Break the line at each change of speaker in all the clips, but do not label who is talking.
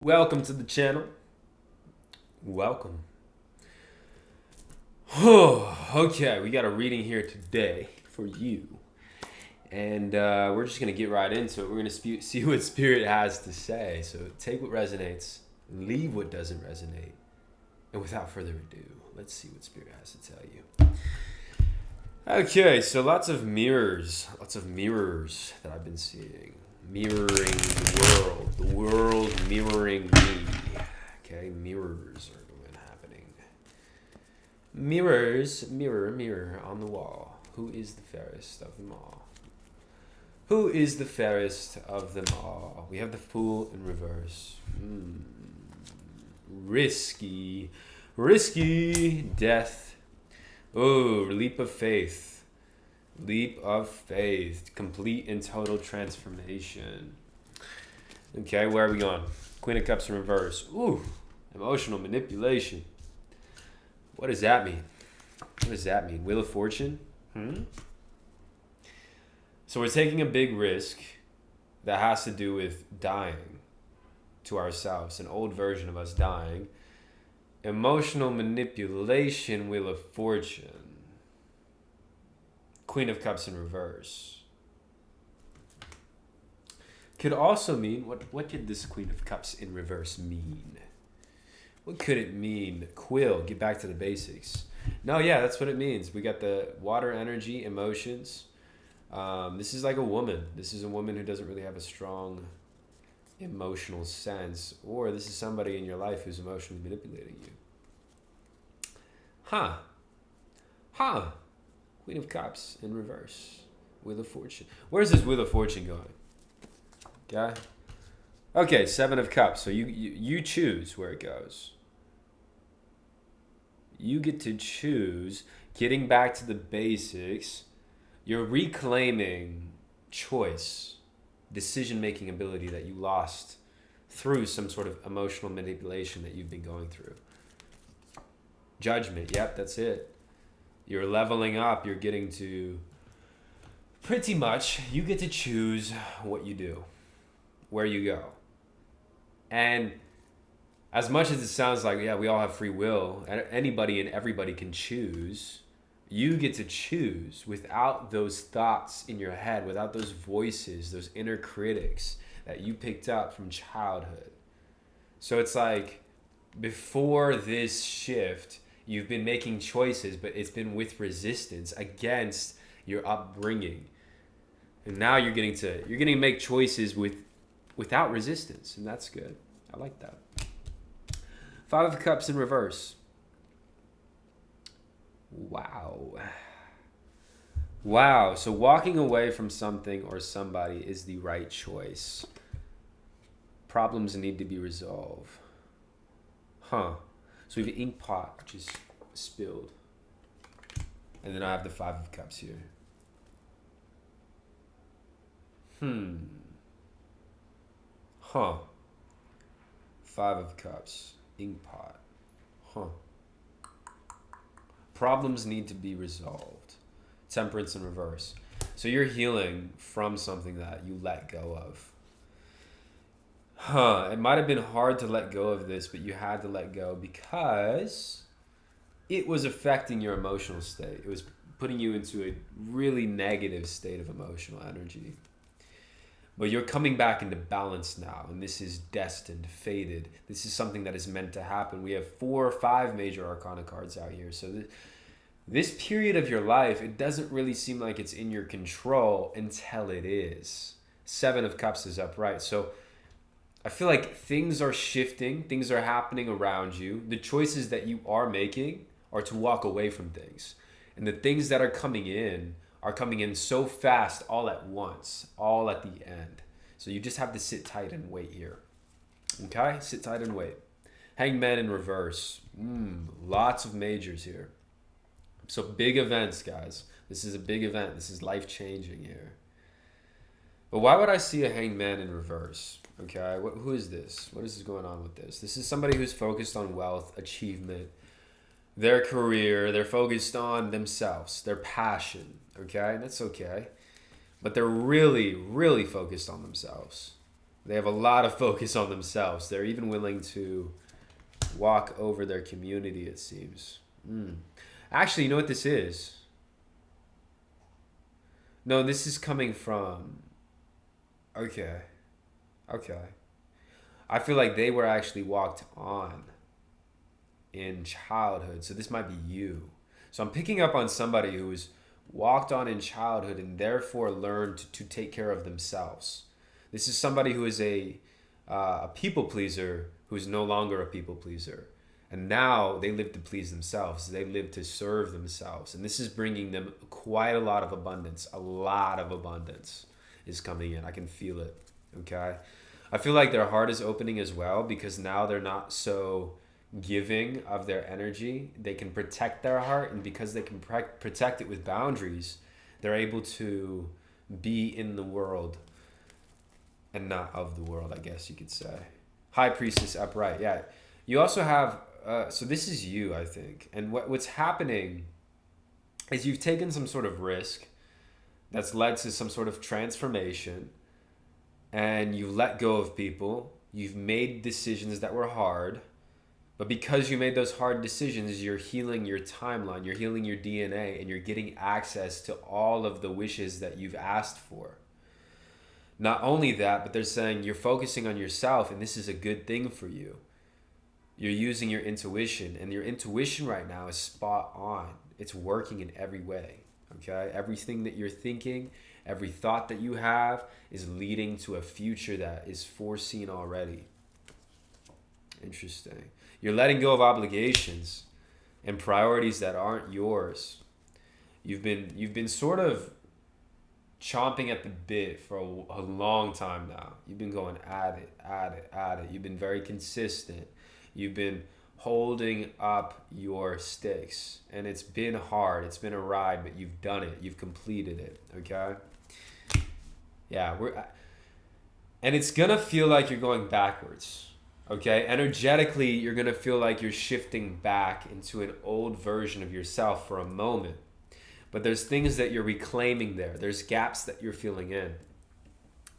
Welcome to the channel. Welcome. Okay, we got a reading here today for you. And we're just going to get right into it. We're going to see what Spirit has to say. So take what resonates, leave what doesn't resonate. And without further ado, let's see what Spirit has to tell you. Okay, so lots of mirrors that I've been seeing. Mirroring the world mirroring me. Okay, mirrors are happening. Mirrors, mirror on the wall. Who is the fairest of them all? Who is the fairest of them all? We have the Fool in reverse. Risky death. Oh, leap of faith. Leap of faith. Complete and total transformation. Okay, where are we going? Queen of Cups in reverse. Ooh, emotional manipulation. What does that mean? What does that mean? Wheel of Fortune? So we're taking a big risk that has to do with dying to ourselves, an old version of us dying. Emotional manipulation, Wheel of Fortune. Queen of Cups in reverse. Could also mean, what could this Queen of Cups in reverse mean? What could it mean? Quill, get back to the basics. No, yeah, that's what it means. We got the water energy, emotions. This is like a woman. This is a woman who doesn't really have a strong emotional sense, or this is somebody in your life who's emotionally manipulating you. Queen of Cups in reverse. Wheel of Fortune. Where's this Wheel of Fortune going? Okay, Seven of Cups. So you choose where it goes. You get to choose. Getting back to the basics. You're reclaiming choice, decision-making ability that you lost through some sort of emotional manipulation that you've been going through. Judgment. Yep, that's it. You're leveling up. You're getting to, pretty much, you get to choose what you do, where you go. And as much as it sounds like, yeah, we all have free will, anybody and everybody can choose, you get to choose without those thoughts in your head, without those voices, those inner critics that you picked up from childhood. So it's like, before this shift, you've been making choices, but it's been with resistance against your upbringing. And now you're getting to make choices without resistance, and that's good. I like that. Five of Cups in reverse. Wow. So walking away from something or somebody is the right choice. Problems need to be resolved. So we have an ink pot, which is spilled. And then I have the Five of Cups here. Five of Cups. Ink pot. Problems need to be resolved. Temperance in reverse. So you're healing from something that you let go of. It might have been hard to let go of this, but you had to let go because it was affecting your emotional state. It was putting you into a really negative state of emotional energy. But you're coming back into balance now, and this is destined, fated. This is something that is meant to happen. We have 4 or 5 major arcana cards out here. So this period of your life, it doesn't really seem like it's in your control until it is. 7 of Cups is upright. So I feel like things are shifting. Things are happening around you. The choices that you are making are to walk away from things. And the things that are coming in so fast all at once, all at the end. So you just have to sit tight and wait here. Okay? Sit tight and wait. Hangman in reverse. Lots of majors here. So big events, guys. This is a big event. This is life-changing here. But why would I see a hangman in reverse? Okay? Who is this? What is going on with this? This is somebody who's focused on wealth, achievement, their career. They're focused on themselves, their passion. Okay? And that's okay. But they're really, really focused on themselves. They have a lot of focus on themselves. They're even willing to walk over their community, it seems. Actually, you know what this is? No, this is coming from... Okay. Okay. I feel like they were actually walked on in childhood. So this might be you. So I'm picking up on somebody who was walked on in childhood and therefore learned to take care of themselves. This is somebody who is a people pleaser who is no longer a people pleaser. And now they live to please themselves. They live to serve themselves. And this is bringing them quite a lot of abundance. A lot of abundance is coming in. I can feel it. Okay? I feel like their heart is opening as well because now they're not so giving of their energy. They can protect their heart. And because they can protect it with boundaries, they're able to be in the world and not of the world, I guess you could say. High Priestess upright. Yeah. You also have... so this is you, I think. And what's happening is you've taken some sort of risk that's led to some sort of transformation, and you've let go of people. You've made decisions that were hard, but because you made those hard decisions, you're healing your timeline, you're healing your DNA, and you're getting access to all of the wishes that you've asked for. Not only that, but they're saying you're focusing on yourself, and this is a good thing for you. You're using your intuition, and your intuition right now is spot on. It's working in every way, okay? Everything that you're thinking, every thought that you have is leading to a future that is foreseen already. Interesting. You're letting go of obligations and priorities that aren't yours. You've been sort of chomping at the bit for a long time now. You've been going at it. You've been very consistent. You've been holding up your stakes, and it's been hard. It's been a ride, but you've done it. You've completed it, okay? Yeah, and it's gonna feel like you're going backwards, okay? Energetically, you're gonna feel like you're shifting back into an old version of yourself for a moment. But there's things that you're reclaiming there. There's gaps that you're filling in.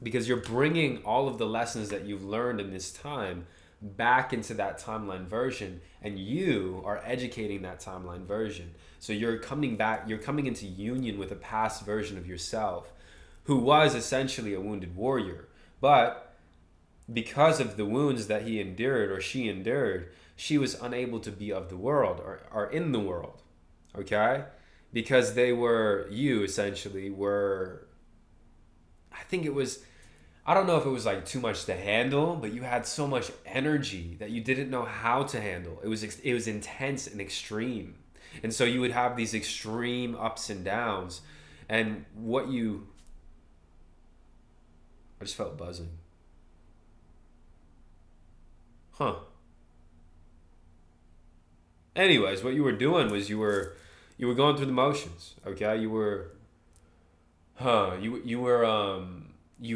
Because you're bringing all of the lessons that you've learned in this time back into that timeline version, and you are educating that timeline version. So you're coming back, you're coming into union with a past version of yourself who was essentially a wounded warrior. But because of the wounds that he endured or she endured, she was unable to be of the world or in the world, okay? Because you essentially were, I think it was, I don't know if it was like too much to handle, but you had so much energy that you didn't know how to handle. It was intense and extreme. And so you would have these extreme ups and downs. And I just felt buzzing. Huh. Anyways, what you were doing was you were going through the motions, okay? You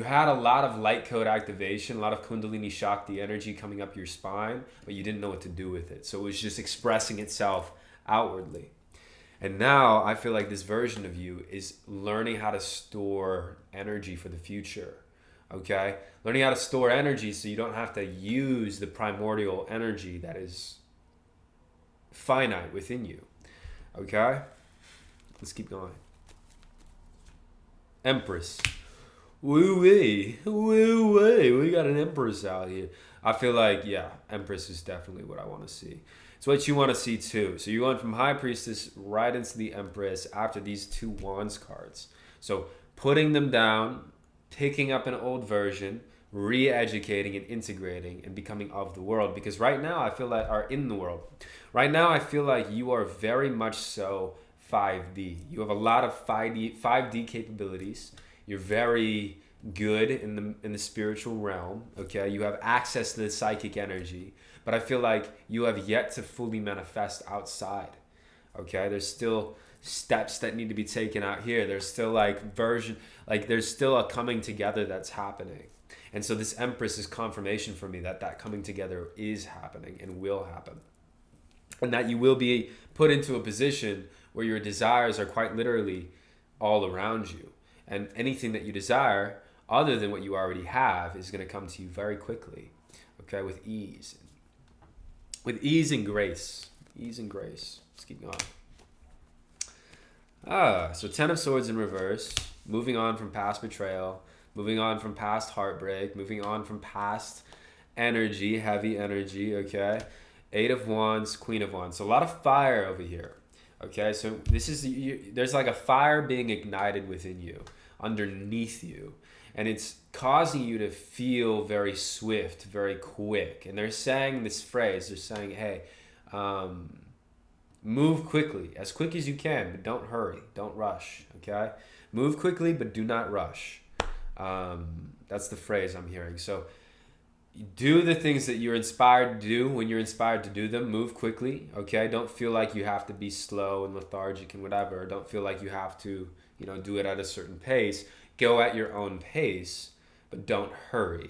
had a lot of light code activation, a lot of Kundalini Shakti energy coming up your spine, but you didn't know what to do with it. So it was just expressing itself outwardly. And now I feel like this version of you is learning how to store energy for the future, okay? Learning how to store energy so you don't have to use the primordial energy that is finite within you, okay? Let's keep going. Empress. Woo-wee. Woo-wee. We got an Empress out here. I feel like, yeah, Empress is definitely what I want to see. It's what you want to see too. So you're going from High Priestess right into the Empress after these two Wands cards. So putting them down, picking up an old version, re-educating and integrating and becoming of the world. Because right now I feel like, are in the world. Right now I feel like you are very much so 5D. You have a lot of 5D capabilities. You're very good in the spiritual realm, okay? You have access to the psychic energy, but I feel like you have yet to fully manifest outside, okay? There's still steps that need to be taken out here. There's still there's still a coming together that's happening. And so this Empress is confirmation for me that coming together is happening and will happen. And that you will be put into a position where your desires are quite literally all around you. And anything that you desire other than what you already have is going to come to you very quickly, okay, with ease. With ease and grace. Ease and grace. Let's keep going. So 10 of Swords in reverse. Moving on from past betrayal. Moving on from past heartbreak. Moving on from past energy, heavy energy, okay? 8 of Wands, Queen of Wands. So a lot of fire over here, okay? So this is, there's like a fire being ignited within you, underneath you. And it's causing you to feel very swift, very quick. And they're saying this phrase, they're saying, hey, move quickly, as quick as you can, but don't hurry, don't rush, okay? Move quickly, but do not rush. That's the phrase I'm hearing. So do the things that you're inspired to do when you're inspired to do them. Move quickly, okay? Don't feel like you have to be slow and lethargic and whatever. Don't feel like you have to, do it at a certain pace. Go at your own pace, but don't hurry,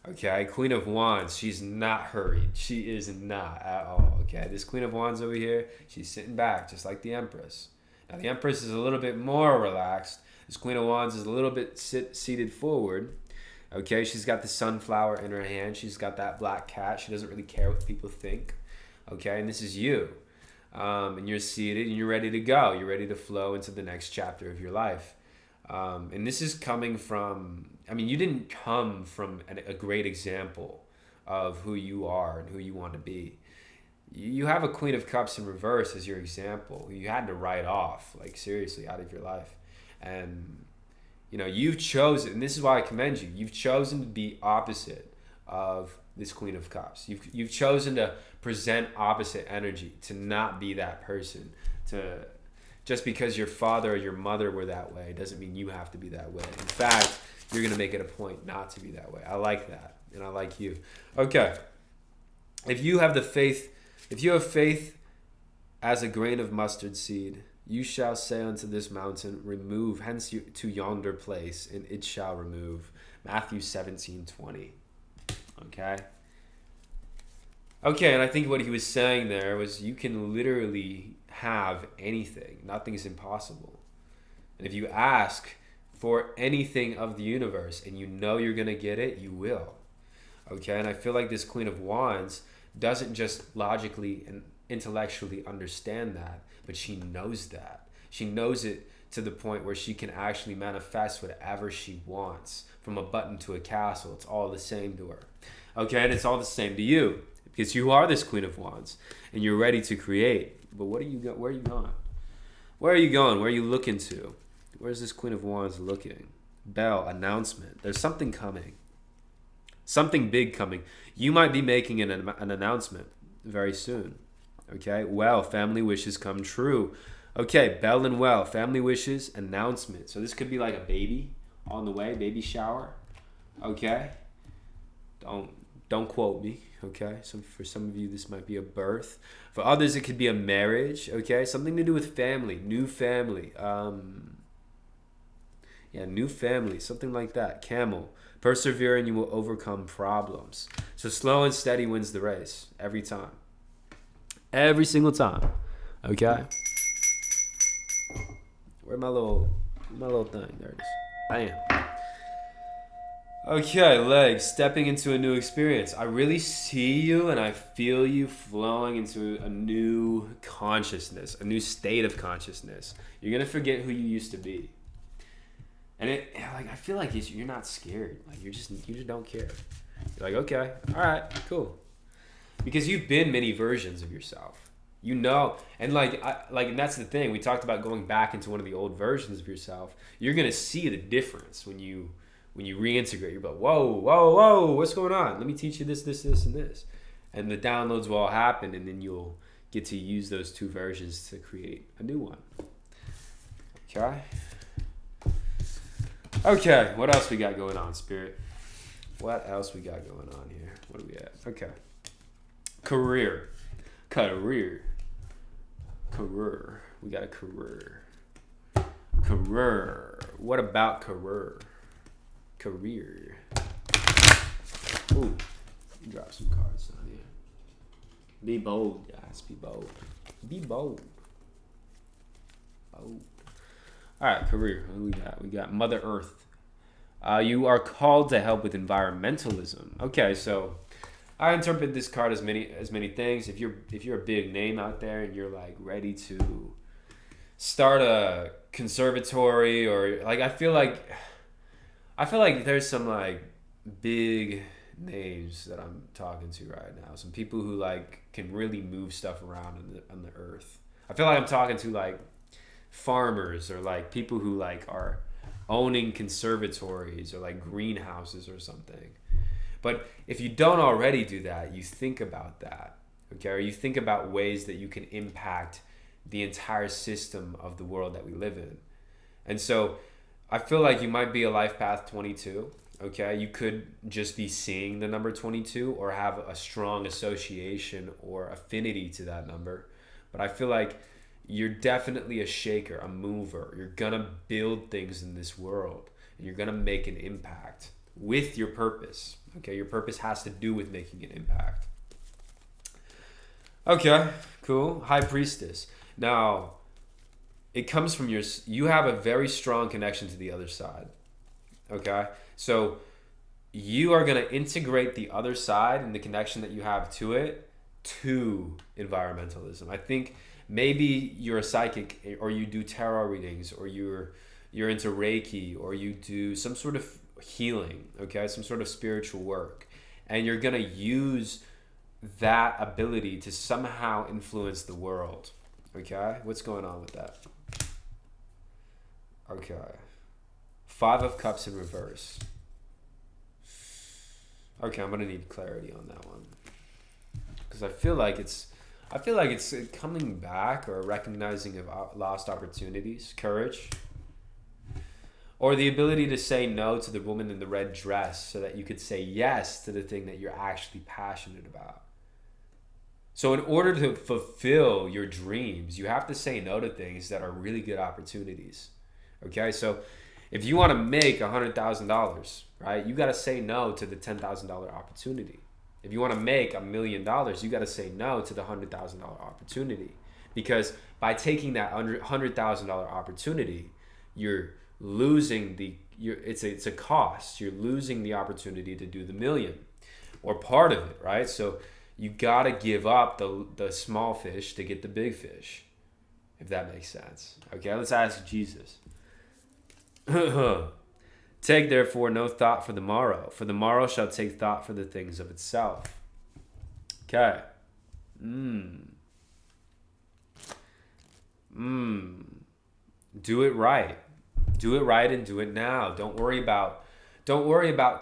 okay? Queen of Wands, she's not hurried. She is not at all, okay? This Queen of Wands over here, she's sitting back just like the Empress. Now, the Empress is a little bit more relaxed. This Queen of Wands is a little bit seated forward, okay? She's got the sunflower in her hand. She's got that black cat. She doesn't really care what people think, okay? And this is you. And you're seated and you're ready to go. You're ready to flow into the next chapter of your life. And this is coming from, you didn't come from a great example of who you are and who you want to be. You have a Queen of Cups in reverse as your example. You had to write off, like seriously, out of your life. And, you've chosen, and this is why I commend you, you've chosen to be opposite of this Queen of Cups. You've chosen to present opposite energy, to not be that person, just because your father or your mother were that way doesn't mean you have to be that way. In fact, you're going to make it a point not to be that way. I like that, and I like you. Okay. If you have faith as a grain of mustard seed, you shall say unto this mountain, remove hence to yonder place, and it shall remove. Matthew 17:20. Okay? Okay, and I think what he was saying there was you can literally have anything. Nothing's impossible. And if you ask for anything of the universe and you know you're going to get it, you will. Okay, and I feel like this Queen of Wands doesn't just logically and intellectually understand that, but she knows that. She knows it to the point where she can actually manifest whatever she wants, from a button to a castle. It's all the same to her. Okay, and it's all the same to you, because you are this Queen of Wands and you're ready to create. But where are you going? Where are you going? Where are you looking to? Where's this Queen of Wands looking? Bell, announcement. There's something coming. Something big coming. You might be making an announcement very soon. Okay? Well, family wishes come true. Okay, bell and well, family wishes, announcement. So this could be like a baby on the way, baby shower. Okay? Don't quote me. Okay? For some of you, this might be a birth. For others, it could be a marriage. Okay? Something to do with family, new family. New family, something like that. Camel. Persevere and you will overcome problems. So slow and steady wins the race every time. Every single time. Okay? Where's my little thing? There it is. Bam. Okay, legs. Stepping into a new experience. I really see you and I feel you flowing into a new consciousness, a new state of consciousness. You're going to forget who you used to be. And I feel like you're not scared. Like you just don't care. You're like, okay, all right, cool. Because you've been many versions of yourself. And and that's the thing. We talked about going back into one of the old versions of yourself. You're gonna see the difference when you reintegrate. You're like, whoa, what's going on? Let me teach you this, and this. And the downloads will all happen, and then you'll get to use those two versions to create a new one. Okay, what else we got going on, Spirit? What else we got going on here? What do we have? Okay. Career. We got a career. What about career? Ooh, drop some cards on here. Be bold, guys. Be bold. All right, career. What do we got? We got Mother Earth. You are called to help with environmentalism. Okay, so I interpret this card as many things. If you're a big name out there and you're like ready to start a conservatory, or like I feel like there's some like big names that I'm talking to right now. Some people who like can really move stuff around on the earth. I feel like I'm talking to like farmers, or like people who like are owning conservatories or like greenhouses or something. But if you don't already do that, you think about that, okay? Or you think about ways that you can impact the entire system of the world that we live in. And so I feel like you might be a life path 22, okay? You could just be seeing the number 22 or have a strong association or affinity to that number. But I feel like you're definitely a shaker, a mover. You're gonna build things in this world, and you're gonna make an impact with your purpose. Okay, your purpose has to do with making an impact. Okay, cool. High Priestess. Now, it comes from you have a very strong connection to the other side. Okay, so you are going to integrate the other side and the connection that you have to it to environmentalism. I think maybe you're a psychic, or you do tarot readings, or you're into Reiki, or you do some sort of healing, okay, some sort of spiritual work, and you're going to use that ability to somehow influence the world. Okay, what's going on with that? Okay, Five of Cups in reverse. Okay, I'm gonna need clarity on that one, because I feel like it's coming back, or recognizing of lost opportunities, courage, or the ability to say no to the woman in the red dress so that you could say yes to the thing that you're actually passionate about. So in order to fulfill your dreams, you have to say no to things that are really good opportunities. Okay, so if you want to make $100,000, right, you got to say no to the $10,000 opportunity. If you want to make $1 million, you got to say no to the $100,000 opportunity, because by taking that $100,000 opportunity, you're losing it's a cost. You're losing the opportunity to do the million, or part of it, right? So you got to give up the small fish to get the big fish, if that makes sense. Okay, let's ask Jesus. Take therefore no thought for the morrow shall take thought for the things of itself. Okay. Do it right. Do it right and do it now. Don't worry about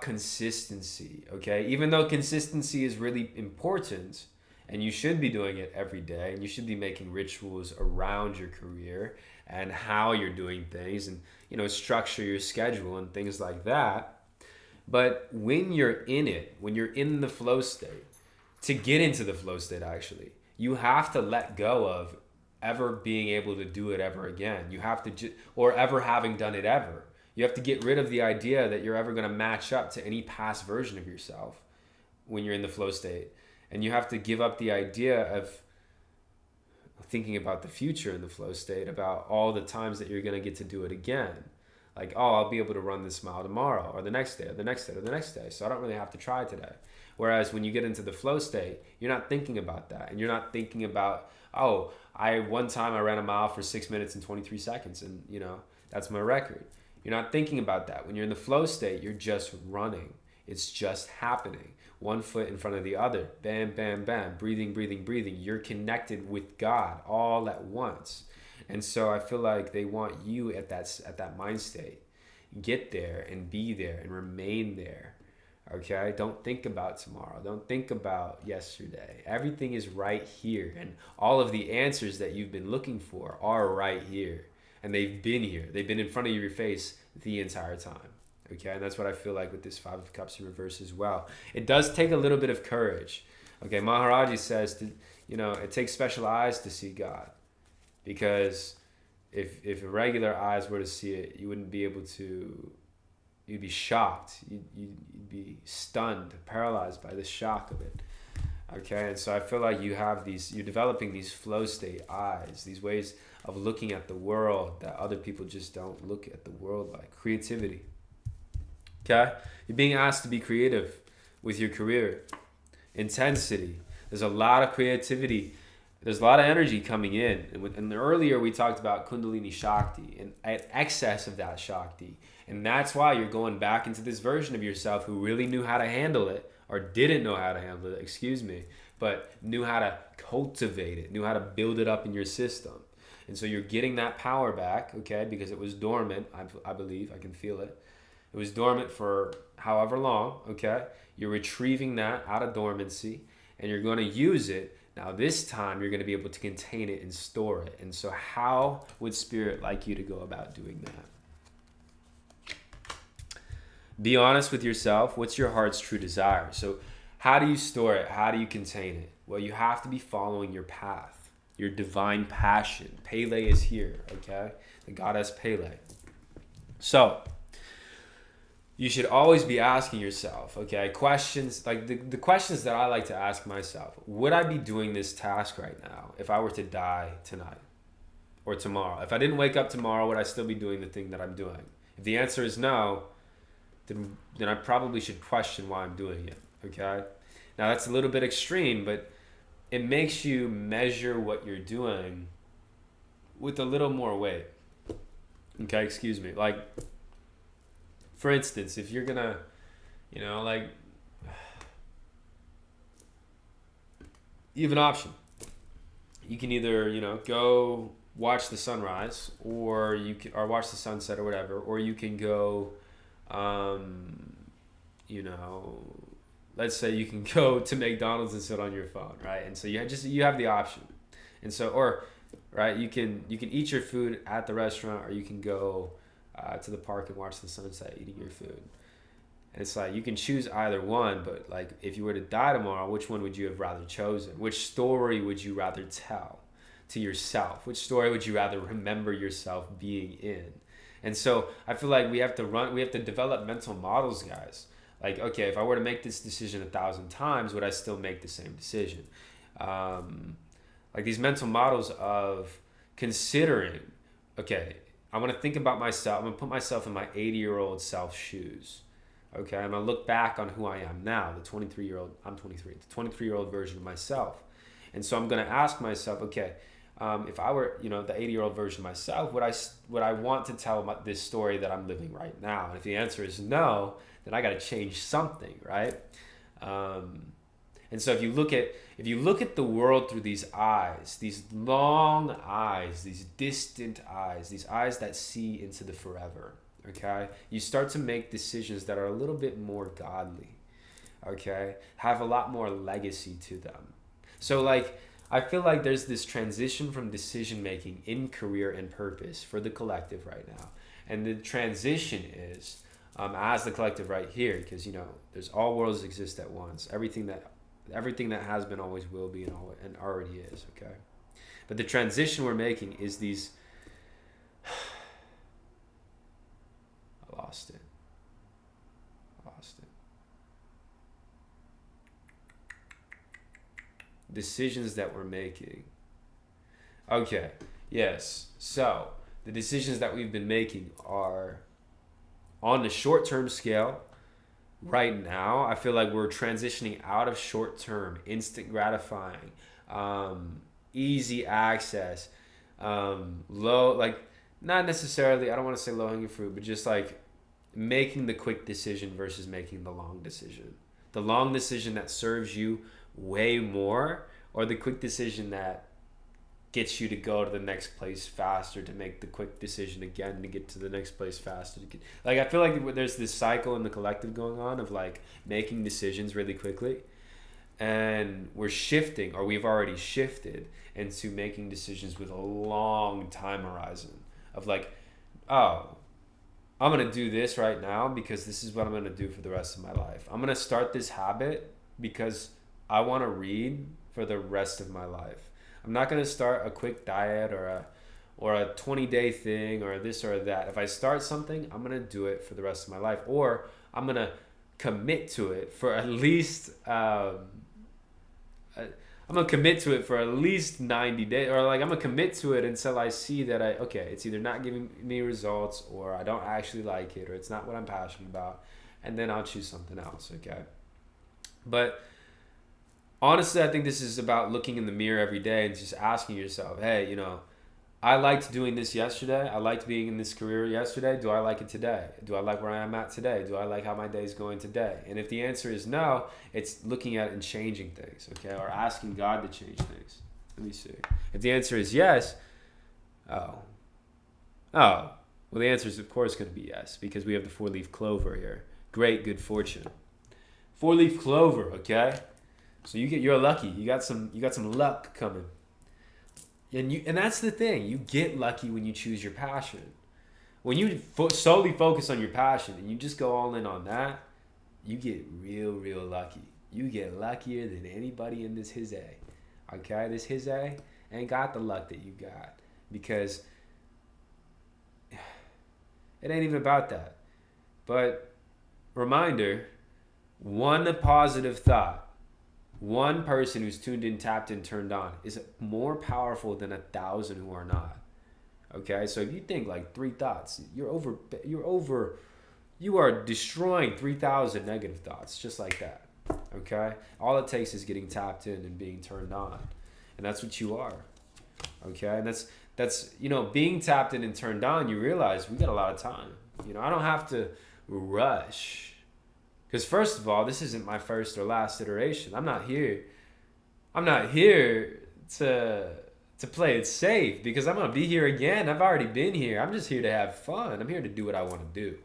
consistency, okay? Even though consistency is really important, and you should be doing it every day, and you should be making rituals around your career and how you're doing things, and structure your schedule and things like that. But when you're in it, when you're in the flow state, to get into the flow state, actually, you have to let go of ever being able to do it ever again. You have to or ever having done it ever. You have to get rid of the idea that you're ever going to match up to any past version of yourself when you're in the flow state. And you have to give up the idea of thinking about the future in the flow state, about all the times that you're going to get to do it again. Like, oh, I'll be able to run this mile tomorrow, or the next day, or the next day, or the next day. So I don't really have to try today. Whereas when you get into the flow state, you're not thinking about that. And you're not thinking about, oh, one time I ran a mile for 6 minutes and 23 seconds, and that's my record. You're not thinking about that. When you're in the flow state, you're just running. It's just happening. One foot in front of the other. Bam, bam, bam. Breathing, breathing, breathing. You're connected with God all at once. And so I feel like they want you at that mind state. Get there and be there and remain there. Okay? Don't think about tomorrow. Don't think about yesterday. Everything is right here. And all of the answers that you've been looking for are right here. And they've been here. They've been in front of your face the entire time. Okay? And that's what I feel like with this Five of Cups in reverse as well. It does take a little bit of courage. Okay? Maharaji says, it takes special eyes to see God. Because if regular eyes were to see it, you wouldn't be able to... You'd be shocked. You'd be stunned, paralyzed by the shock of it. Okay, and so I feel like you're developing these flow state eyes, these ways of looking at the world that other people just don't look at the world like. Creativity. Okay? You're being asked to be creative with your career. Intensity. There's a lot of creativity. There's a lot of energy coming in. And earlier we talked about Kundalini Shakti and an excess of that Shakti. And that's why you're going back into this version of yourself who really knew how to handle it, or didn't know how to handle it, excuse me, but knew how to cultivate it, knew how to build it up in your system. And so you're getting that power back, okay, because it was dormant, I believe, I can feel it. It was dormant for however long, okay? You're retrieving that out of dormancy and you're going to use it. Now, this time, you're going to be able to contain it and store it. And so, how would Spirit like you to go about doing that? Be honest with yourself. What's your heart's true desire? So, how do you store it? How do you contain it? Well, you have to be following your path, your divine passion. Pele is here, okay? The goddess Pele. So, you should always be asking yourself, okay, questions, like the questions that I like to ask myself. Would I be doing this task right now if I were to die tonight or tomorrow? If I didn't wake up tomorrow, would I still be doing the thing that I'm doing? If the answer is no, then I probably should question why I'm doing it, okay? Now, that's a little bit extreme, but it makes you measure what you're doing with a little more weight. Okay, excuse me. Like, for instance, if you're gonna, like, you have an option. You can either, go watch the sunrise, or or watch the sunset or whatever, or you can go, let's say you can go to McDonald's and sit on your phone, right? And so you have the option, and so right, you can eat your food at the restaurant, or you can go to the park and watch the sunset eating your food. And it's like you can choose either one, but like if you were to die tomorrow, which one would you have rather chosen? Which story would you rather tell to yourself? Which story would you rather remember yourself being in? And so I feel like we have to develop mental models, guys. Like, okay, if I were to make this decision 1,000 times, would I still make the same decision? Like these mental models of considering, okay, I want to think about myself. I'm going to put myself in my 80-year-old self shoes. Okay, I'm going to look back on who I am now, the 23-year-old, I'm 23, the 23-year-old version of myself. And so I'm going to ask myself, okay, if I were, the 80-year-old version of myself, would I want to tell this story that I'm living right now? And if the answer is no, then I got to change something, right? And so if you look at the world through these eyes, these long eyes, these distant eyes, these eyes that see into the forever, okay, you start to make decisions that are a little bit more godly, okay, have a lot more legacy to them. So like, I feel like there's this transition from decision making in career and purpose for the collective right now. And the transition is, as the collective right here, because, there's all worlds exist at once. Everything that has been always will be and already is, okay? But the transition we're making is these... I lost it. Decisions that we're making. Okay, yes. So, the decisions that we've been making are on the short-term scale. Right now, I feel like we're transitioning out of short-term, instant gratifying, easy access, low, like, not necessarily, I don't want to say low-hanging fruit, but just like making the quick decision versus making the long decision. The long decision that serves you way more, or the quick decision that gets you to go to the next place faster, to make the quick decision again to get to the next place faster. Like, I feel like there's this cycle in the collective going on of like making decisions really quickly, and we're shifting, or we've already shifted into making decisions with a long time horizon of like, oh, I'm going to do this right now because this is what I'm going to do for the rest of my life. I'm going to start this habit because I want to read for the rest of my life. I'm not going to start a quick diet or a 20-day thing or this or that. If I start something, I'm going to do it for the rest of my life, or I'm going to commit to it for at least 90 days, or like I'm going to commit to it until I see that it's either not giving me results, or I don't actually like it, or it's not what I'm passionate about. and then I'll choose something else, okay? But honestly, I think this is about looking in the mirror every day and just asking yourself, hey, I liked doing this yesterday. I liked being in this career yesterday. Do I like it today? Do I like where I am at today? Do I like how my day is going today? And if the answer is no, it's looking at it and changing things, okay? Or asking God to change things. Let me see. If the answer is yes, well, the answer is of course going to be yes, because we have the 4-leaf clover here. Great good fortune. 4-leaf clover, okay? So you're lucky. You got some luck coming. And that's the thing. You get lucky when you choose your passion. When you solely focus on your passion and you just go all in on that, you get real lucky. You get luckier than anybody in this his A. Okay? This his A ain't got the luck that you got, because it ain't even about that. But reminder, one positive thought, one person who's tuned in, tapped in, turned on is more powerful than 1,000 who are not. Okay, so if you think like 3 thoughts, you are destroying 3,000 negative thoughts just like that. Okay, all it takes is getting tapped in and being turned on, and that's what you are. Okay, and that's being tapped in and turned on. You realize we got a lot of time. I don't have to rush. Because first of all, this isn't my first or last iteration. I'm not here to play it safe, because I'm gonna be here again. I've already been here. I'm just here to have fun. I'm here to do what I want to do.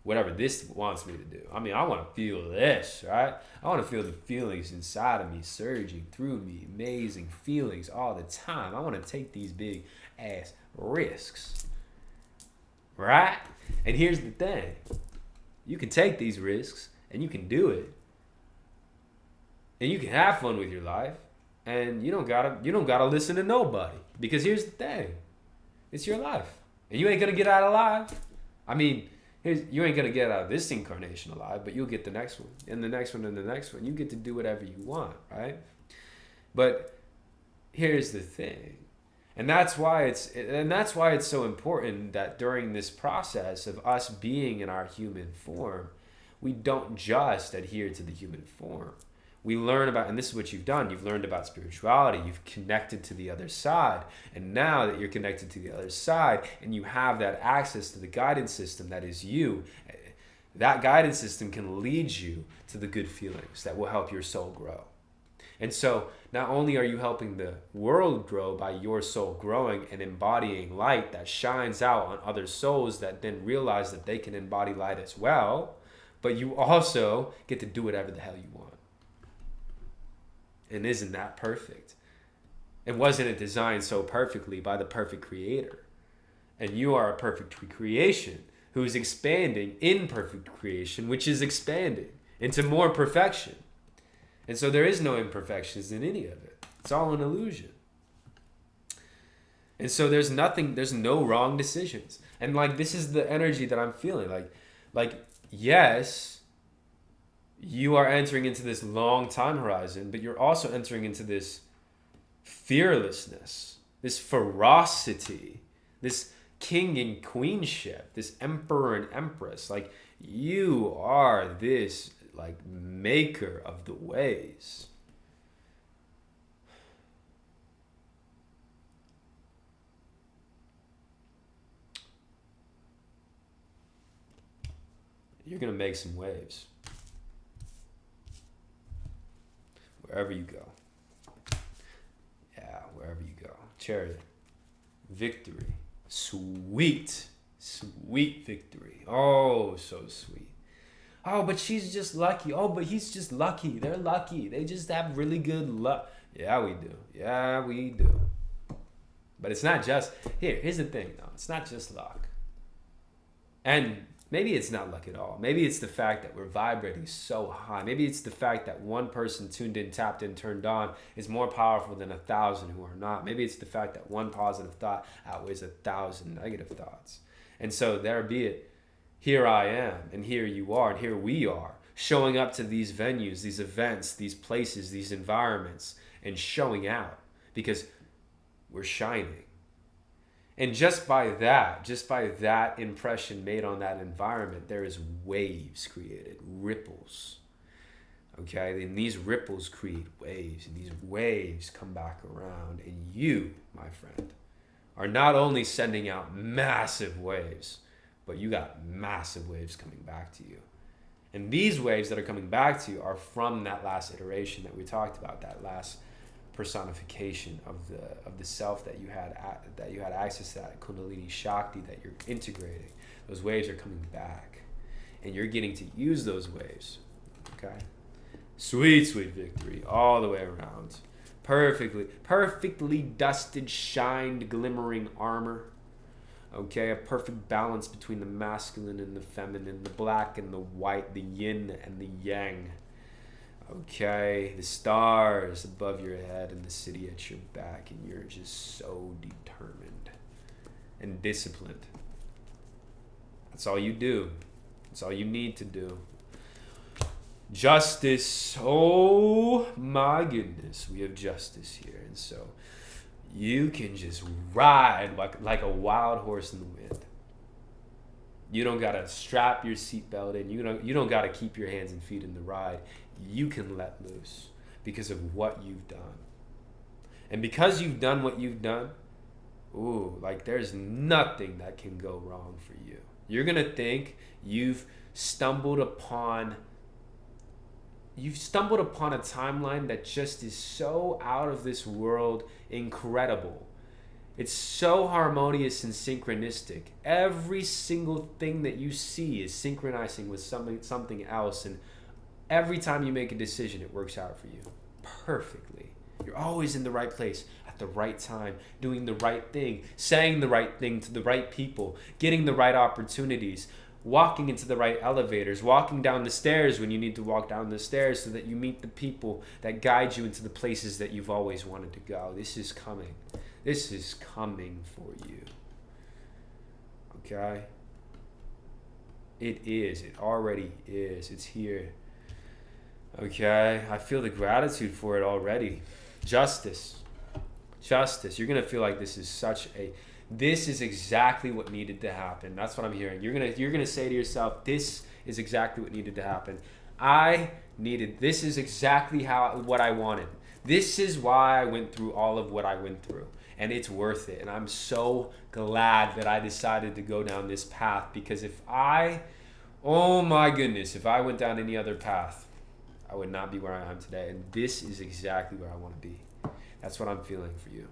Whatever this wants me to do. I mean, I want to feel this, right? I want to feel the feelings inside of me surging through me. Amazing feelings all the time. I want to take these big ass risks. Right? And here's the thing. You can take these risks and you can do it. And you can have fun with your life. And you don't gotta listen to nobody. Because here's the thing. It's your life. And you ain't gonna get out alive. I mean, you ain't gonna get out of this incarnation alive, but you'll get the next one, and the next one, and the next one. You get to do whatever you want, right? But here's the thing. And that's why it's so important that during this process of us being in our human form, we don't just adhere to the human form. We learn about, and this is what you've done, you've learned about spirituality, you've connected to the other side. And now that you're connected to the other side and you have that access to the guidance system that is you, that guidance system can lead you to the good feelings that will help your soul grow. And so not only are you helping the world grow by your soul growing and embodying light that shines out on other souls that then realize that they can embody light as well, but you also get to do whatever the hell you want. And isn't that perfect? And wasn't it designed so perfectly by the perfect creator? And you are a perfect creation who is expanding in perfect creation, which is expanding into more perfection. And so there is no imperfections in any of it. It's all an illusion. And so there's no wrong decisions. And this is the energy that I'm feeling. Yes, you are entering into this long time horizon, but you're also entering into this fearlessness, this ferocity, this king and queenship, this emperor and empress. You are this maker of the ways. You're going to make some waves. Wherever you go. Yeah, wherever you go. Chariot. Victory. Sweet victory. Oh, so sweet. Oh, but she's just lucky. Oh, but he's just lucky. They're lucky. They just have really good luck. Yeah, we do. But it's not just... Here's the thing, though. It's not just luck. And maybe it's not luck at all. Maybe it's the fact that we're vibrating so high. Maybe it's the fact that one person tuned in, tapped in, turned on is more powerful than 1,000 who are not. Maybe it's the fact that one positive thought outweighs 1,000 negative thoughts. And so there be it. Here I am, and here you are, and here we are, showing up to these venues, these events, these places, these environments, and showing out because we're shining. And just by that impression made on that environment, there is waves created, ripples. Okay, and these ripples create waves, and these waves come back around, and you, my friend, are not only sending out massive waves, but you got massive waves coming back to you. And these waves that are coming back to you are from that last iteration that we talked about, that last personification of the self that you had access to, that Kundalini Shakti that you're integrating. Those waves are coming back, and you're getting to use those waves. Okay, sweet victory all the way around. Perfectly dusted, shined, glimmering armor. Okay, a perfect balance between the masculine and the feminine, the black and the white, the yin and the yang. Okay, the stars above your head and the city at your back, and you're just so determined and disciplined. That's all you do. That's all you need to do. Justice. Oh my goodness, we have justice here. And so you can just ride like a wild horse in the wind. You don't gotta strap your seatbelt in. You don't gotta keep your hands and feet in the ride. You can let loose because of what you've done. And because you've done what you've done, there's nothing that can go wrong for you. You're gonna think you've stumbled upon a timeline that just is so out of this world incredible. It's so harmonious and synchronistic. Every single thing that you see is synchronizing with something else, and every time you make a decision, it works out for you perfectly. You're always in the right place at the right time, doing the right thing, saying the right thing to the right people, getting the right opportunities, walking into the right elevators, walking down the stairs when you need to walk down the stairs so that you meet the people that guide you into the places that you've always wanted to go. This is coming. This is coming for you. Okay? It is. It already is. It's here. Okay? I feel the gratitude for it already. Justice. You're going to feel like this is exactly what needed to happen. That's what I'm hearing. You're gonna say to yourself, this is exactly what needed to happen. This is exactly what I wanted. This is why I went through all of what I went through. And it's worth it. And I'm so glad that I decided to go down this path, because oh my goodness, if I went down any other path, I would not be where I am today. And this is exactly where I want to be. That's what I'm feeling for you.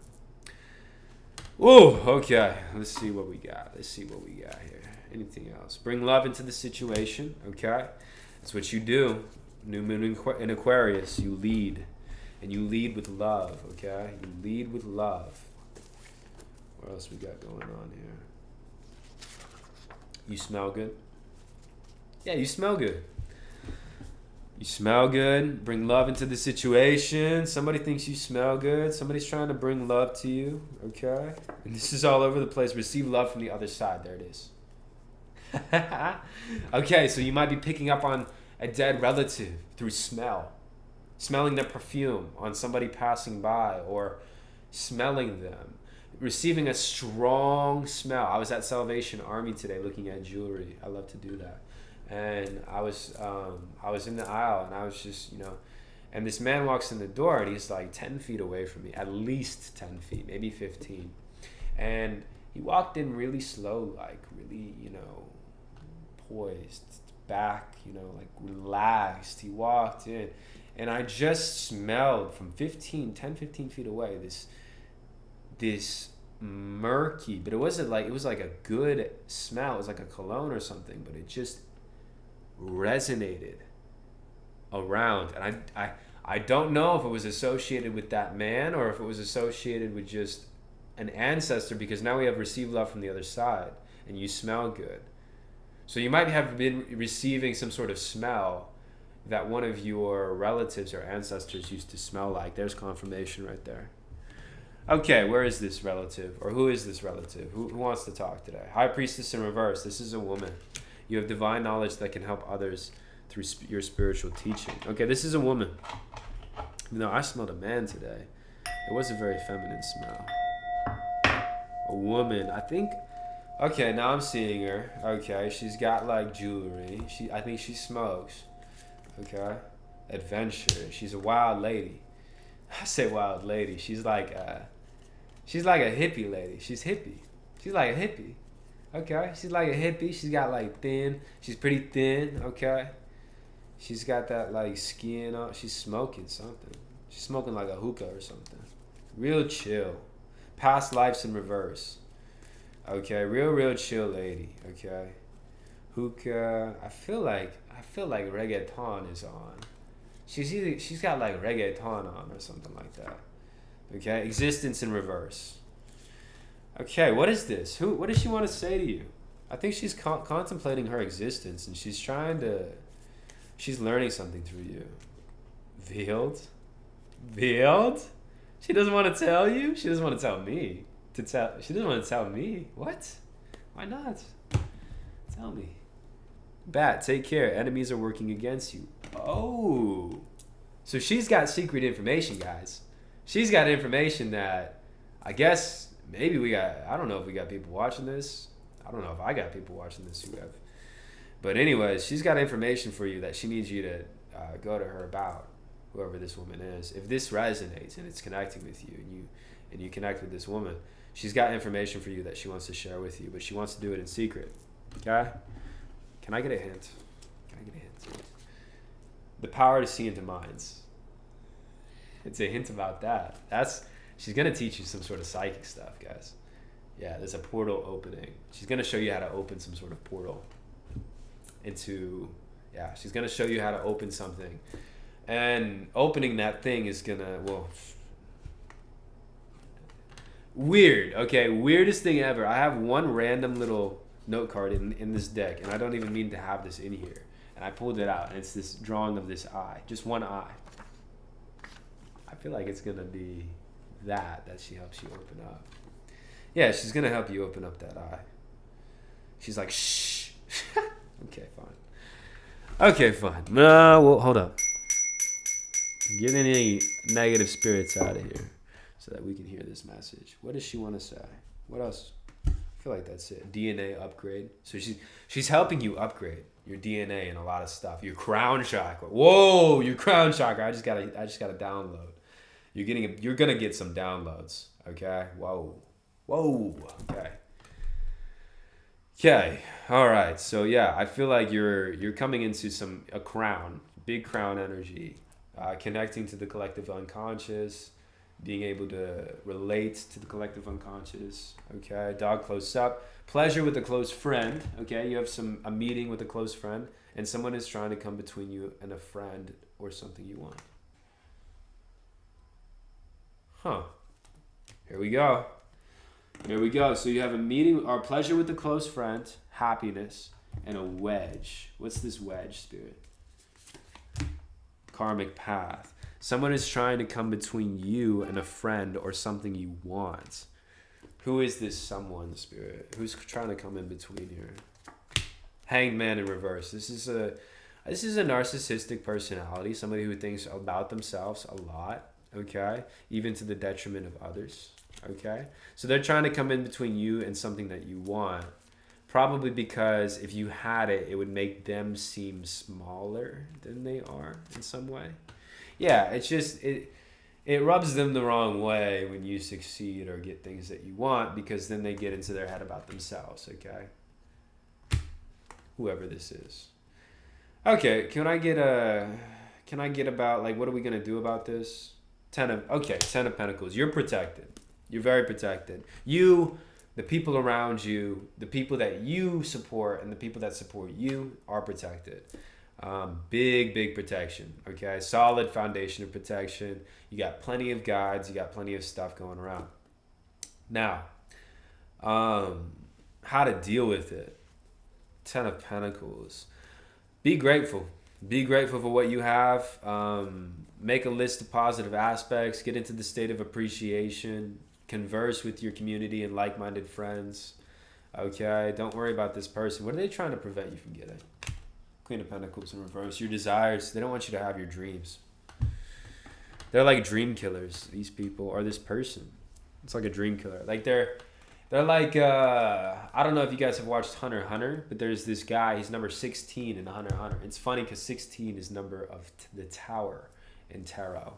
Oh, okay. Let's see what we got. Here. Anything else? Bring love into the situation, okay? That's what you do. New moon in Aquarius, you lead. And you lead with love, okay? You lead with love. What else we got going on here? You smell good? Yeah, you smell good. You smell good. Bring love into the situation. Somebody thinks you smell good. Somebody's trying to bring love to you, okay? And this is all over the place. Receive love from the other side. There it is. Okay, so you might be picking up on a dead relative through smell. Smelling their perfume on somebody passing by, or smelling them. Receiving a strong smell. I was at Salvation Army today looking at jewelry. I love to do that. And I was in the aisle, and I was just, and this man walks in the door, and he's like 10 feet away from me, at least 10 feet, maybe 15. And he walked in really slow, like really, poised, back, like relaxed. He walked in, and I just smelled from 10, 15 feet away, this murky, but it was like a good smell. It was like a cologne or something, but it just resonated around. And I don't know if it was associated with that man, or if it was associated with just an ancestor, because now we have received love from the other side, and you smell good. So you might have been receiving some sort of smell that one of your relatives or ancestors used to smell like. There's confirmation right there. Okay, where is this relative? Or who is this relative? Who wants to talk today? High Priestess in reverse. This is a woman. You have divine knowledge that can help others through your spiritual teaching. Okay, this is a woman. No, I smelled a man today. It was a very feminine smell. A woman. I think. Okay, now I'm seeing her. Okay, she's got like jewelry. I think she smokes. Okay, adventure. She's a wild lady. I say wild lady. She's like a hippie lady. She's hippie. She's like a hippie. Okay, she's like a hippie. She's got like thin. She's pretty thin. Okay, she's got that like skin on. She's smoking something. She's smoking like a hookah or something. Real chill. Past lives in reverse. Okay, real chill lady. Okay, hookah. I feel like reggaeton is on. She's got like reggaeton on or something like that. Okay, existence in reverse. Okay, what is this? What does she want to say to you? I think she's contemplating her existence and she's learning something through you. Veiled? Veiled? She doesn't want to tell you? She doesn't want to tell me. She doesn't want to tell me. What? Why not? Tell me. Bat, take care. Enemies are working against you. Oh. So she's got secret information, guys. She's got information that I guess maybe I don't know if we got people watching this. I don't know if I got people watching this who have. But anyways, she's got information for you that she needs you to go to her about, whoever this woman is. If this resonates and it's connecting with you and you connect with this woman, she's got information for you that she wants to share with you, but she wants to do it in secret. Okay? Can I get a hint? Can I get a hint? The power to see into minds. It's a hint about that. She's gonna teach you some sort of psychic stuff, guys. Yeah, there's a portal opening. She's gonna show you how to open some sort of portal into. Yeah, she's gonna show you how to open something, and opening that thing is gonna weird. Okay, weirdest thing ever. I have one random little note card in this deck, and I don't even mean to have this in here. And I pulled it out, and it's this drawing of this eye, just one eye. I feel like it's gonna be that she helps you open up. Yeah, she's gonna help you open up that eye. She's like, shh. Okay, fine. Okay, fine. No, well, hold up. Get any negative spirits out of here so that we can hear this message. What does she want to say? What else? I feel like that's it. DNA upgrade. So she's helping you upgrade your DNA and a lot of stuff. Your crown chakra. Whoa, your crown chakra. I just got a download. You're gonna get some downloads. Okay. Whoa. Okay. Okay. All right. So yeah, I feel like you're coming into a crown, big crown energy, connecting to the collective unconscious, being able to relate to the collective unconscious. Okay. Dog close up. Pleasure with a close friend. Okay. You have a meeting with a close friend, and someone is trying to come between you and a friend or something you want. Huh. Here we go. So you have a meeting or pleasure with a close friend, happiness, and a wedge. What's this wedge, spirit? Karmic path. Someone is trying to come between you and a friend or something you want. Who is this someone, spirit? Who's trying to come in between here? Hanged man in reverse. This is a narcissistic personality, somebody who thinks about themselves a lot. Okay, even to the detriment of others. Okay, so they're trying to come in between you and something that you want, probably because if you had it, it would make them seem smaller than they are in some way. Yeah, it's just it rubs them the wrong way when you succeed or get things that you want, because then they get into their head about themselves. Okay, whoever this is. Okay, can I get about, like, what are we gonna do about this? Ten of Pentacles. You're protected. You're very protected. You, the people around you, the people that you support, and the people that support you are protected. Big protection. Okay, solid foundation of protection. You got plenty of guides. You got plenty of stuff going around. Now, how to deal with it? Ten of Pentacles. Be grateful. Be grateful for what you have. Make a list of positive aspects. Get into the state of appreciation. Converse with your community and like-minded friends. Okay? Don't worry about this person. What are they trying to prevent you from getting? Queen of Pentacles in reverse. Your desires. They don't want you to have your dreams. They're like dream killers, these people, or this person. It's like a dream killer. Like They're like, I don't know if you guys have watched Hunter x Hunter, but there's this guy, he's number 16 in Hunter x Hunter. It's funny because 16 is number of the tower in tarot.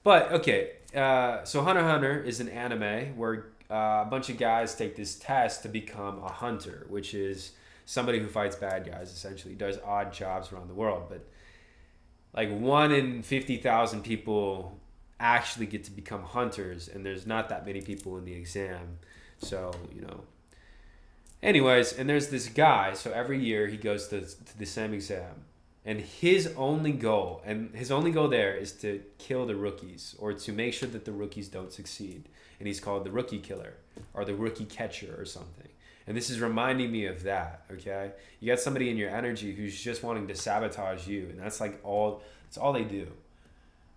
But, okay, so Hunter x Hunter is an anime where a bunch of guys take this test to become a hunter, which is somebody who fights bad guys, essentially, does odd jobs around the world. But like 1 in 50,000 people actually get to become hunters, and there's not that many people in the exam. So, anyways, and there's this guy, so every year he goes to the same exam. And his only goal there is to kill the rookies, or to make sure that the rookies don't succeed. And he's called the rookie killer or the rookie catcher or something. And this is reminding me of that, okay? You got somebody in your energy who's just wanting to sabotage you, and that's like that's all they do.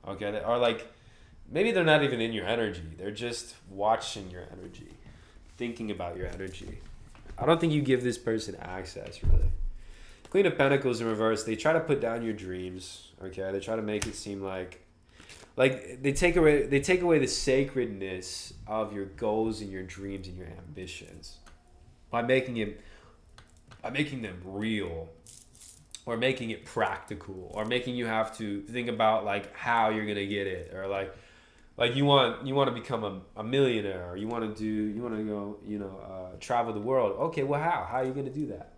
Okay? Or like maybe they're not even in your energy. They're just watching your energy, thinking about your energy. I don't think you give this person access, really. Queen of Pentacles in reverse, they try to put down your dreams, okay? They try to make it seem like they take away the sacredness of your goals and your dreams and your ambitions by making them real, or making it practical, or making you have to think about like how you're gonna get it, or like you want to become a millionaire, or you want to go travel the world. Okay, well, how are you gonna do that?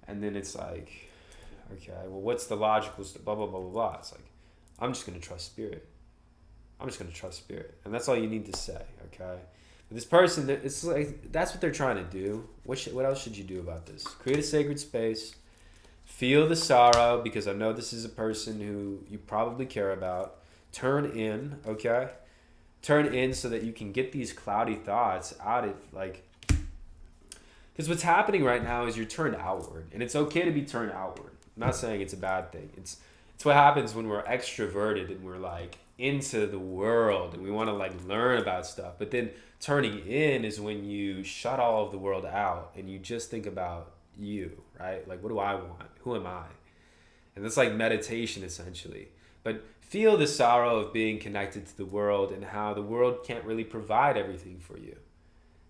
And then it's like, okay, well, what's the logical blah blah blah blah blah. It's like, I'm just gonna trust spirit. And that's all you need to say, okay? But this person, it's like that's what they're trying to do. What else should you do about this? Create a sacred space. Feel the sorrow, because I know this is a person who you probably care about. Turn in, okay? Turn in so that you can get these cloudy thoughts out of like. Because what's happening right now is you're turned outward, and it's okay to be turned outward. I'm not saying it's a bad thing. It's what happens when we're extroverted and we're like into the world and we want to like learn about stuff. But then turning in is when you shut all of the world out and you just think about you, right? Like, what do I want? Who am I? And that's like meditation, essentially. But feel the sorrow of being connected to the world and how the world can't really provide everything for you.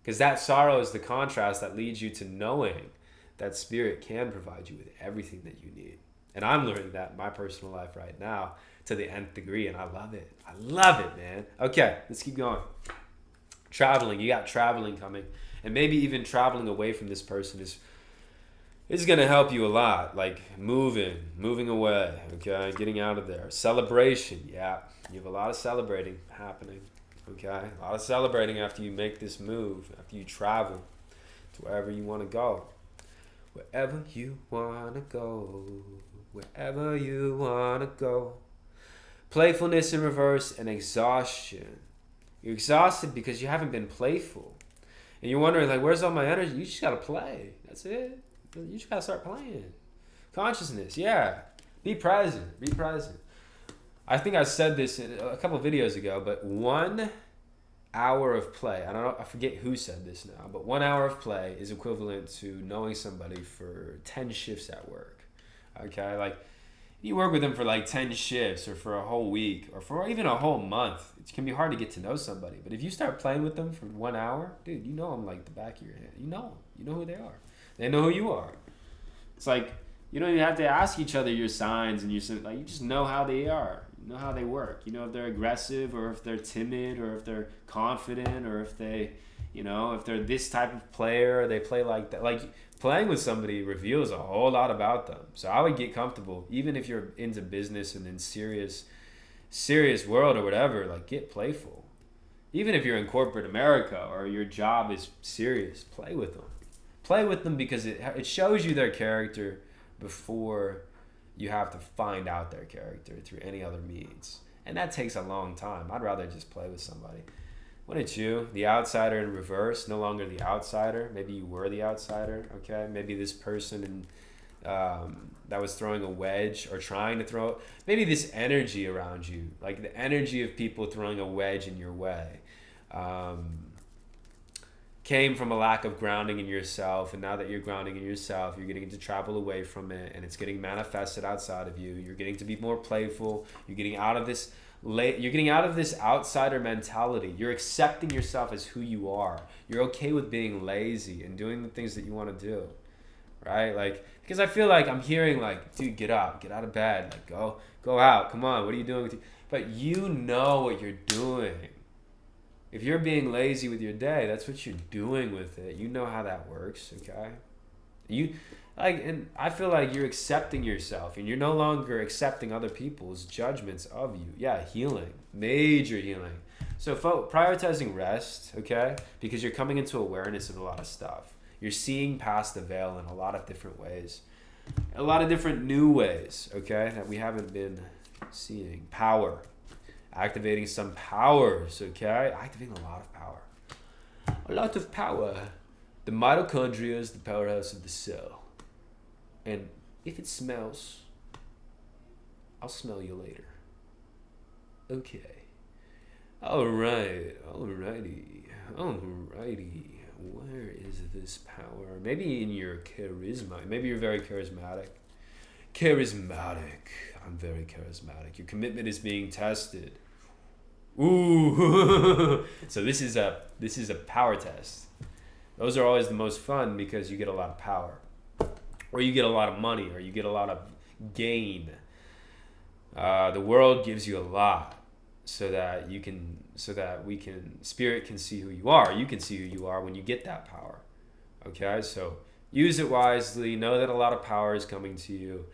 Because that sorrow is the contrast that leads you to knowing that spirit can provide you with everything that you need. And I'm learning that in my personal life right now to the nth degree, and I love it. I love it, man. Okay, let's keep going. Traveling. You got traveling coming. And maybe even traveling away from this person is going to help you a lot. Like moving away, okay? Getting out of there. Celebration. Yeah, you have a lot of celebrating happening. Okay, a lot of celebrating after you make this move, after you travel to wherever you want to go. Wherever you want to go. Wherever you want to go. Playfulness in reverse and exhaustion. You're exhausted because you haven't been playful. And you're wondering, like, where's all my energy? You just got to play. That's it. You just got to start playing. Consciousness, yeah. Be present. Be present. I think I said this in a couple of videos ago, but 1 hour of play, I forget who said this now, but 1 hour of play is equivalent to knowing somebody for 10 shifts at work. Okay? Like, you work with them for like 10 shifts or for a whole week or for even a whole month. It can be hard to get to know somebody. But if you start playing with them for 1 hour, dude, you know them like the back of your hand. You know them. You know who they are. They know who you are. It's like, you don't even have to ask each other your signs and you just know how they are. You know how they work. You know if they're aggressive or if they're timid or if they're confident or if if they're this type of player, or they play like that. Like, playing with somebody reveals a whole lot about them. So I would get comfortable, even if you're into business and in serious world or whatever, like, get playful. Even if you're in corporate America or your job is serious, play with them. Play with them because it shows you their character before you have to find out their character through any other means. And that takes a long time. I'd rather just play with somebody. Wouldn't you? The outsider in reverse, no longer the outsider. Maybe you were the outsider, okay? Maybe this person that was throwing a wedge or trying to throw, maybe this energy around you, like the energy of people throwing a wedge in your way, came from a lack of grounding in yourself. And now that you're grounding in yourself, you're getting to travel away from it and it's getting manifested outside of you. You're getting to be more playful. You're getting out of this You're getting out of this outsider mentality. You're accepting yourself as who you are. You're okay with being lazy and doing the things that you want to do, right? Like, because I feel like I'm hearing like, dude, get up, get out of bed, like go out, come on, what are you doing with you? But you know what you're doing. If you're being lazy with your day, that's what you're doing with it. You know how that works, okay? And I feel like you're accepting yourself, and you're no longer accepting other people's judgments of you. Yeah, healing, major healing. So prioritizing rest, okay? Because you're coming into awareness of a lot of stuff. You're seeing past the veil in a lot of different ways, a lot of different new ways, okay, that we haven't been seeing. Power, activating some powers, okay? Activating a lot of power. A lot of power. The mitochondria is the powerhouse of the cell. And if it smells, I'll smell you later. Okay. Alrighty. Where is this power? Maybe in your charisma. Maybe you're very charismatic. I'm very charismatic. Your commitment is being tested. Ooh. So this is a power test. Those are always the most fun because you get a lot of power, or you get a lot of money, or you get a lot of gain. The world gives you a lot so that spirit can see who you are. You can see who you are when you get that power. Okay, so use it wisely. Know that a lot of power is coming to you,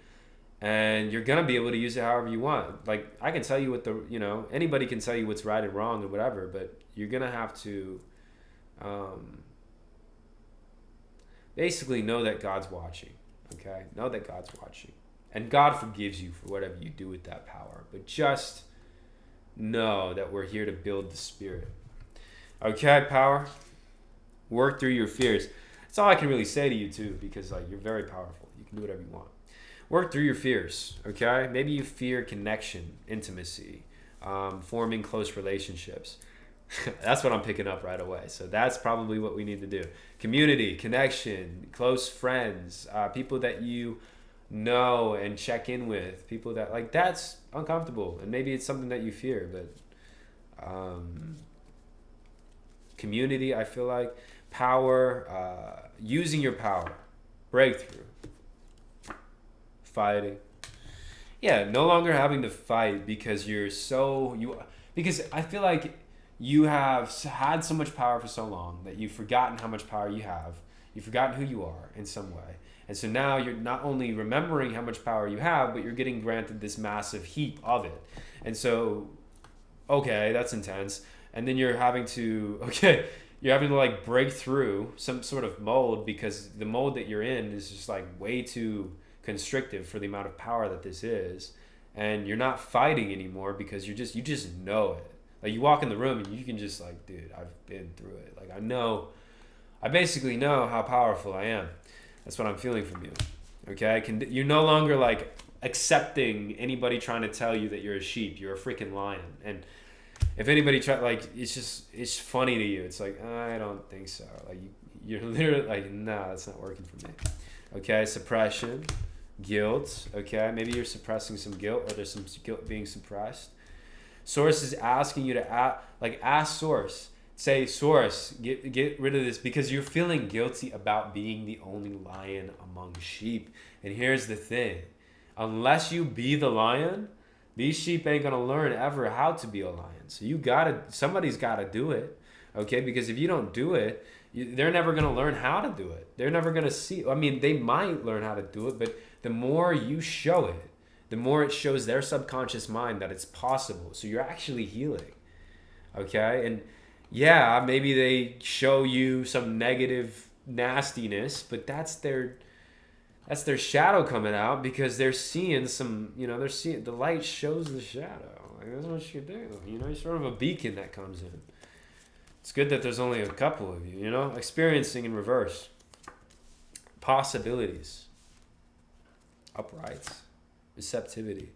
and you're gonna be able to use it however you want. Like, I can tell you anybody can tell you what's right and wrong and whatever, but you're gonna have to basically know that God's watching. Okay, know that God's watching, and God forgives you for whatever you do with that power. But just know that we're here to build the spirit. Okay, power. Work through your fears. That's all I can really say to you too, because like, you're very powerful. You can do whatever you want. Work through your fears. Okay, maybe you fear connection, intimacy, forming close relationships. That's what I'm picking up right away. So that's probably what we need to do. Community, connection, close friends, people that you know and check in with, people that like, that's uncomfortable, and maybe it's something that you fear, but community, I feel like, power, using your power, breakthrough, fighting. Yeah, no longer having to fight because because I feel like you have had so much power for so long that you've forgotten how much power you have. You've forgotten who you are in some way. And so now you're not only remembering how much power you have, but you're getting granted this massive heap of it. And so, okay, that's intense. And then you're having to like break through some sort of mold, because the mold that you're in is just like way too constrictive for the amount of power that this is. And you're not fighting anymore because you just know it. Like, you walk in the room and you can just like, dude, I've been through it. Like, I basically know how powerful I am. That's what I'm feeling from you. Okay? You're no longer like accepting anybody trying to tell you that you're a sheep. You're a freaking lion. And if anybody it's funny to you. It's like, I don't think so. Like, you're literally like, no, that's not working for me. Okay? Suppression, guilt. Okay? Maybe you're suppressing some guilt, or there's some guilt being suppressed. Source is asking you to ask Source. Say, Source, get rid of this, because you're feeling guilty about being the only lion among sheep. And here's the thing. Unless you be the lion, these sheep ain't going to learn ever how to be a lion. So somebody's got to do it. Okay? Because if you don't do it, they're never going to learn how to do it. They're never going to see. I mean, they might learn how to do it, but the more you show it, the more it shows their subconscious mind that it's possible. So you're actually healing. Okay? And yeah, maybe they show you some negative nastiness, but that's their shadow coming out, because they're seeing the light shows the shadow. Like, that's what you do. You're sort of a beacon that comes in. It's good that there's only a couple of you, experiencing in reverse. Possibilities. Uprights. Receptivity.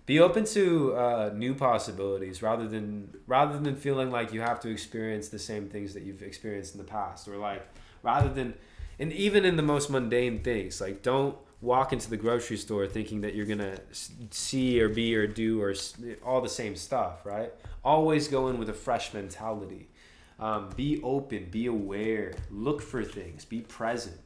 Be open to new possibilities rather than feeling like you have to experience the same things that you've experienced in the past, or like and even in the most mundane things, like, don't walk into the grocery store thinking that you're gonna see or be or do or all the same stuff, right? Always go in with a fresh mentality. Be open, be aware, look for things, be present.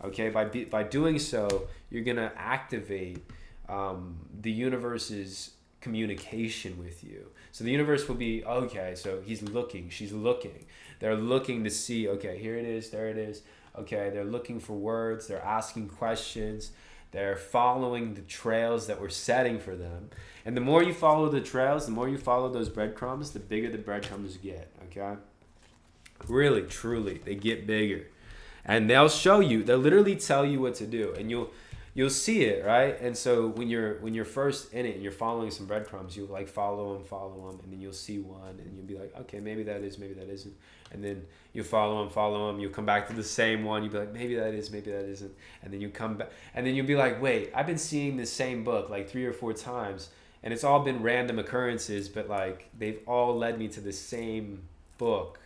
Okay, by doing so, you're gonna activate the universe's communication with you. So the universe will be, okay, so he's looking, she's looking. They're looking to see, okay, here it is, there it is. Okay, they're looking for words, they're asking questions, they're following the trails that we're setting for them. And the more you follow the trails, the more you follow those breadcrumbs, the bigger the breadcrumbs get, okay? Really, truly, they get bigger. And they'll show you, they'll literally tell you what to do, and you'll see it, right? And so when you're first in it and you're following some breadcrumbs, you'll like follow them, and then you'll see one, and you'll be like, okay, maybe that is, maybe that isn't. And then you follow them, you'll come back to the same one, you'll be like, maybe that is, maybe that isn't. And then you come back, and then you'll be like, wait, I've been seeing this same book like 3 or 4 times, and it's all been random occurrences, but like they've all led me to the same book.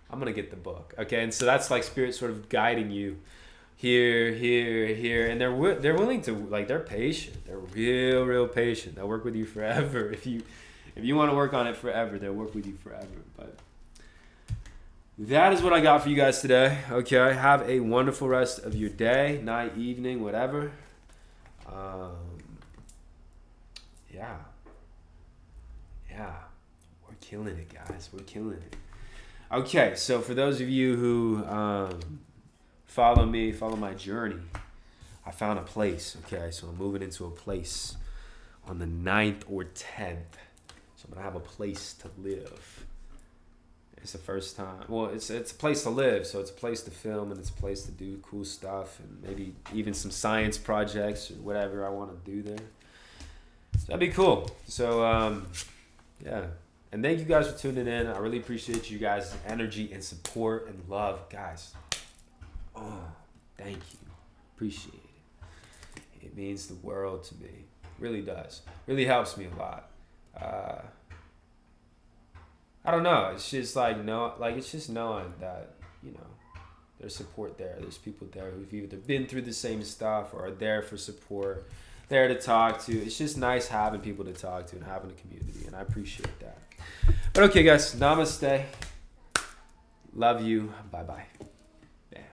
I'm gonna get the book, okay? And so that's like spirit sort of guiding you here, and they're willing to, like, they're patient. They're real patient. They'll work with you forever. If you want to work on it forever, they'll work with you forever. But that is what I got for you guys today. Okay, have a wonderful rest of your day, night, evening, whatever. Yeah, we're killing it, guys. We're killing it. Okay, so for those of you who follow me, follow my journey, I found a place. Okay, so I'm moving into a place on the 9th or 10th. So I'm gonna have a place to live. It's the first time. Well, it's a place to live, so it's a place to film, and it's a place to do cool stuff, and maybe even some science projects or whatever I want to do there. So that'd be cool. So yeah. And thank you guys for tuning in. I really appreciate you guys' energy and support and love. Guys, oh, thank you. Appreciate it. It means the world to me. It really does. Really helps me a lot. I don't know. It's just it's just knowing that, there's support there. There's people there who've either been through the same stuff or are there for support, there to talk to. It's just nice having people to talk to and having a community, and I appreciate that. But okay, guys, namaste. Love you. Bye-bye.